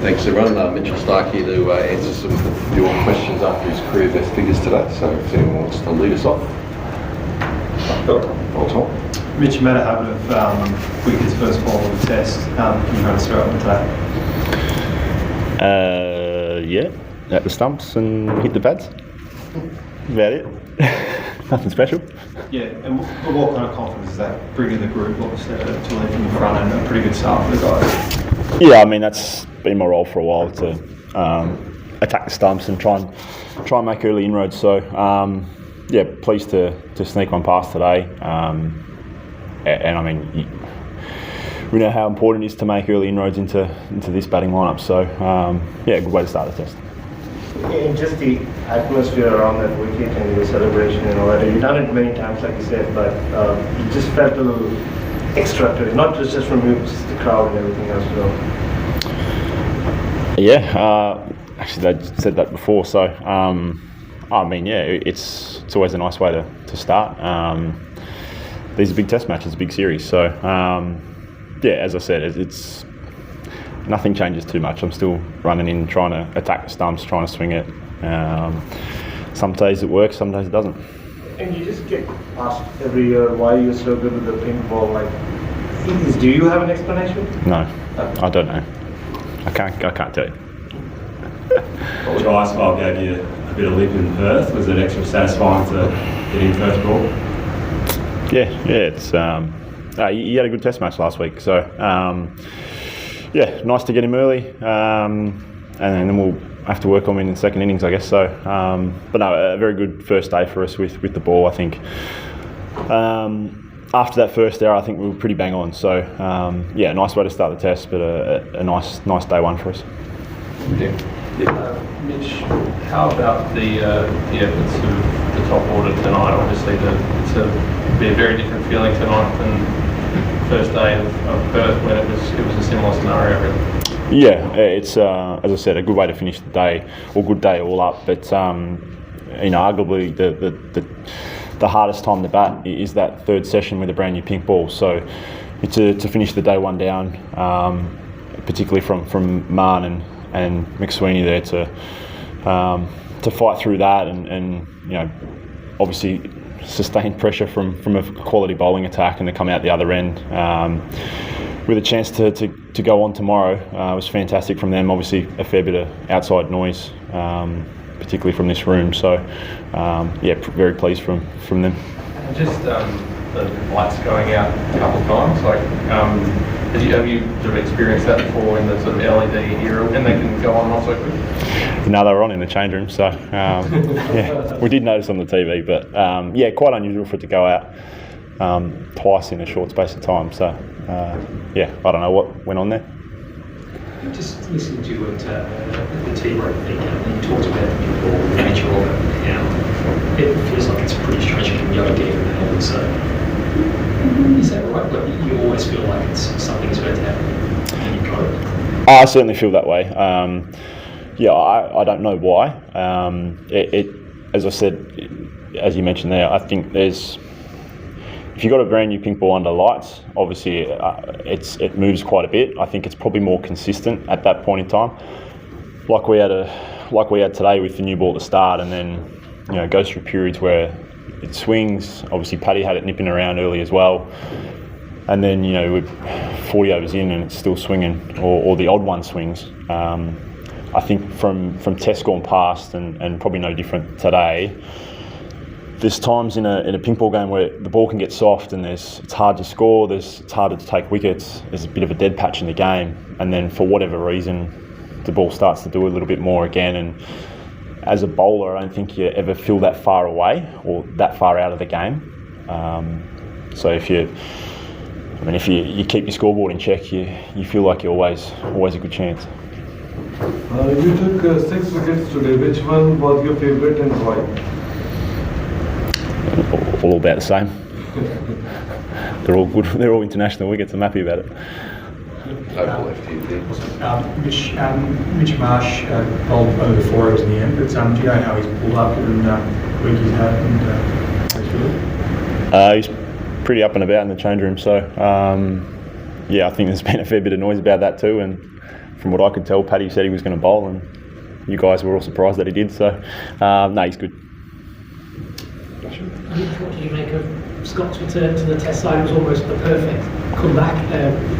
Thanks everyone. Mitchell Starc here to answer some of your questions after his career best figures today. So if anyone wants to lead us off. All time. Mitch, you made a habit of wickets first ball of the test. Can you run us through it today? Yeah, at the stumps and hit the pads. About it. Nothing special. Yeah, and what kind of confidence does that bring in the group? Obviously, to lead from the front and a pretty good start for the guys. Yeah, I mean that's been my role for a while to attack the stumps and try and make early inroads. So yeah, pleased to sneak one past today. And I mean, we know how important it is to make early inroads into this batting lineup. So yeah, good way to start the test. And just the atmosphere around that wicket and the celebration and all that, you've done it many times like you said, but it just felt a little extra to it, not just from you, just the crowd and everything else as well. Yeah, actually they said that before, so I mean, yeah, it's always a nice way to start. These are big test matches, a big series, so yeah, as I said, it's nothing changes too much. I'm still running in, trying to attack the stumps, trying to swing it. Some days it works, some days it doesn't. And you just get asked every year why you're so good with the pink ball. Like, do you have an explanation? No, I don't know. I can't tell you. Which ice ball gave you a bit of lip in Perth? Was it extra satisfying to get in first ball? Yeah, it's he had a good test match last week, so yeah, nice to get him early, and then we'll have to work on him in the second innings, I guess. So, but no, a very good first day for us with the ball. I think after that first error, I think we were pretty bang on. So, yeah, nice way to start the test, but a nice day one for us. Mitch, how about the efforts of the top order tonight? Obviously, it's be a very different feeling tonight than first day of Perth when it was a similar scenario. Really. Yeah, it's as I said, a good way to finish the day, or good day all up. But you know, arguably the hardest time to bat is that third session with a brand new pink ball. So to finish the day one down, particularly from Marn and McSweeney there to fight through that and you know, obviously sustained pressure from a quality bowling attack and to come out the other end with a chance to go on tomorrow was fantastic from them. Obviously a fair bit of outside noise, particularly from this room. So yeah, very pleased from them. Just the lights going out a couple of times, like have you sort of experienced that before in the sort of LED era, and they can go on not so quick? No, they were on in the change room, so yeah, we did notice on the TV, but yeah, quite unusual for it to go out twice in a short space of time. So yeah, I don't know what went on there. Just listening to you at the tea break, you talked about the nature of it. Now, it feels like it's pretty strange you can go again and so. Is that right? Like you always feel like it's something's about to happen and you go? I certainly feel that way. Yeah, I don't know why. As I said, as you mentioned there, I think if you've got a brand new pink ball under lights, obviously it moves quite a bit. I think it's probably more consistent at that point in time, like we had today with the new ball at the start, and then you know, it goes through periods where it swings. Obviously, Paddy had it nipping around early as well, and then you know, we're 40 overs in and it's still swinging, or the odd one swings. I think from tests gone past and probably no different today, there's times in a pink ball game where the ball can get soft and it's hard to score, it's harder to take wickets, there's a bit of a dead patch in the game, and then for whatever reason the ball starts to do a little bit more again. And as a bowler, I don't think you ever feel that far away or that far out of the game. So if you keep your scoreboard in check, you feel like you're always a good chance. You took 6 wickets today. Which one was your favourite and why? All about the same. They're all good. They're all international wickets. I'm happy about it. Mitch Marsh bowled over 4 overs in the end, but do you know how he's pulled up and the week he's had and how he's feeling? He's pretty up and about in the change room, so yeah, I think there's been a fair bit of noise about that too, and from what I could tell, Paddy said he was going to bowl, and you guys were all surprised that he did. So, no, he's good. What do you make of Scott's return to the Test side? It was almost the perfect comeback.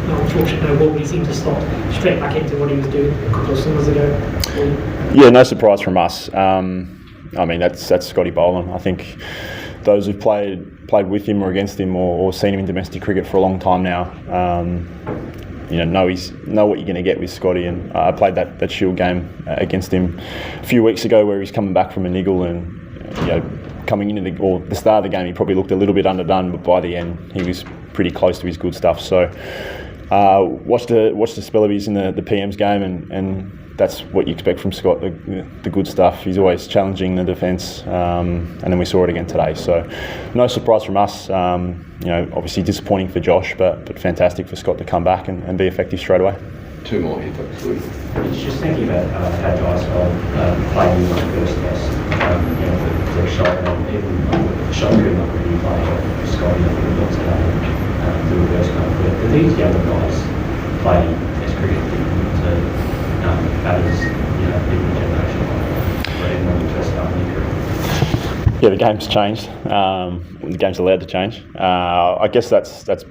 Unfortunately, he seemed to slot straight back into what he was doing a couple of summers ago. Yeah, no surprise from us. I mean, that's Scotty Boland. I think those who've played with him or against him or seen him in domestic cricket for a long time now, know what you're going to get with Scotty. And I played that Shield game against him a few weeks ago, where he's coming back from a niggle, and coming into the start of the game, he probably looked a little bit underdone, but by the end, he was pretty close to his good stuff. So, watched the spell of his in the PM's game, and that's what you expect from Scott, the good stuff. He's always challenging the defence, and then we saw it again today. So, no surprise from us. Obviously disappointing for Josh, but fantastic for Scott to come back and be effective straight away. Two more here, please. Just thinking about how Josh played in the first test, for a shot, and even the shot could not really play Scotty and what's happening to reverse kind of. But these younger guys play Test cricket to batters, people generation, or anyone who just started their career. Yeah, the game's changed. The game's allowed to change. I guess that's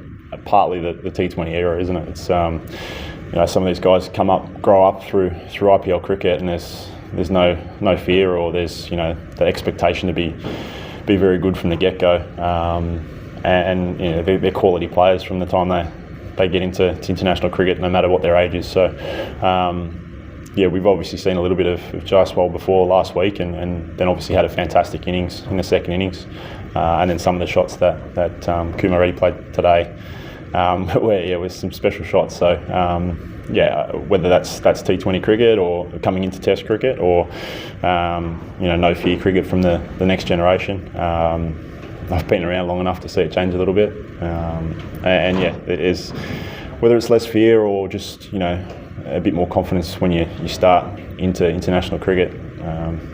partly the T20 era, isn't it? It's some of these guys grow up through IPL cricket, and there's no fear, or there's the expectation to be very good from the get-go, and they're quality players from the time they get into international cricket, no matter what their age is. So we've obviously seen a little bit of Jaiswal before last week, and then obviously had a fantastic innings in the second innings, and then some of the shots that Kumar Reddy played today, with some special shots. So whether that's T20 cricket or coming into Test cricket, or no fear cricket from the next generation. I've been around long enough to see it change a little bit, it is, whether it's less fear or just a bit more confidence when you start into international cricket.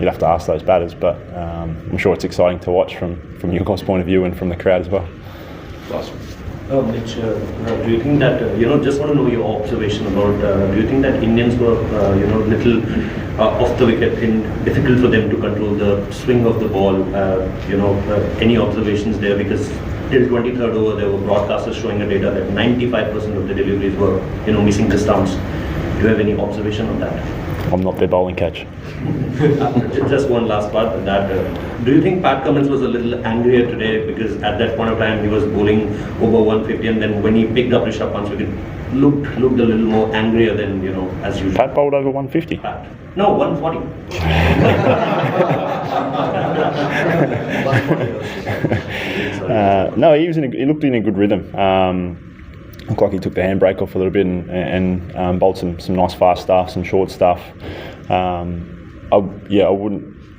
You'd have to ask those batters, but I'm sure it's exciting to watch from your guys' point of view and from the crowd as well. Last one. Mitch, do you think that, just want to know your observation about, do you think that Indians were, little off the wicket and difficult for them to control the swing of the ball? Any observations there? Because till 23rd over, there were broadcasters showing a data that 95% of the deliveries were, missing the stumps. Do you have any observation on that? I'm not their bowling catch. Just one last part of that. Do you think Pat Cummins was a little angrier today, because at that point of time he was bowling over 150, and then when he picked up Rishabh Pant's wicket, looked a little more angrier than as usual? Pat bowled over 150. Pat. No, 140. No, he looked in a good rhythm. Looked like he took the handbrake off a little bit and bowled some nice fast stuff, some short stuff. I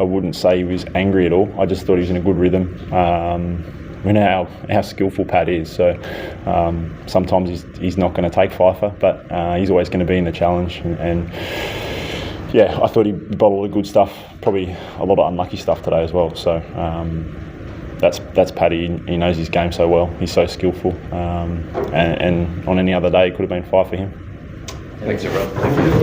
wouldn't say he was angry at all. I just thought he was in a good rhythm. We know how skillful Pat is, so sometimes he's not going to take Pfeiffer, but he's always going to be in the challenge. And I thought he bowled all the good stuff. Probably a lot of unlucky stuff today as well. So. That's Paddy. He knows his game so well. He's so skillful, and on any other day, it could have been 5 for him. Thanks, everyone. Thank you.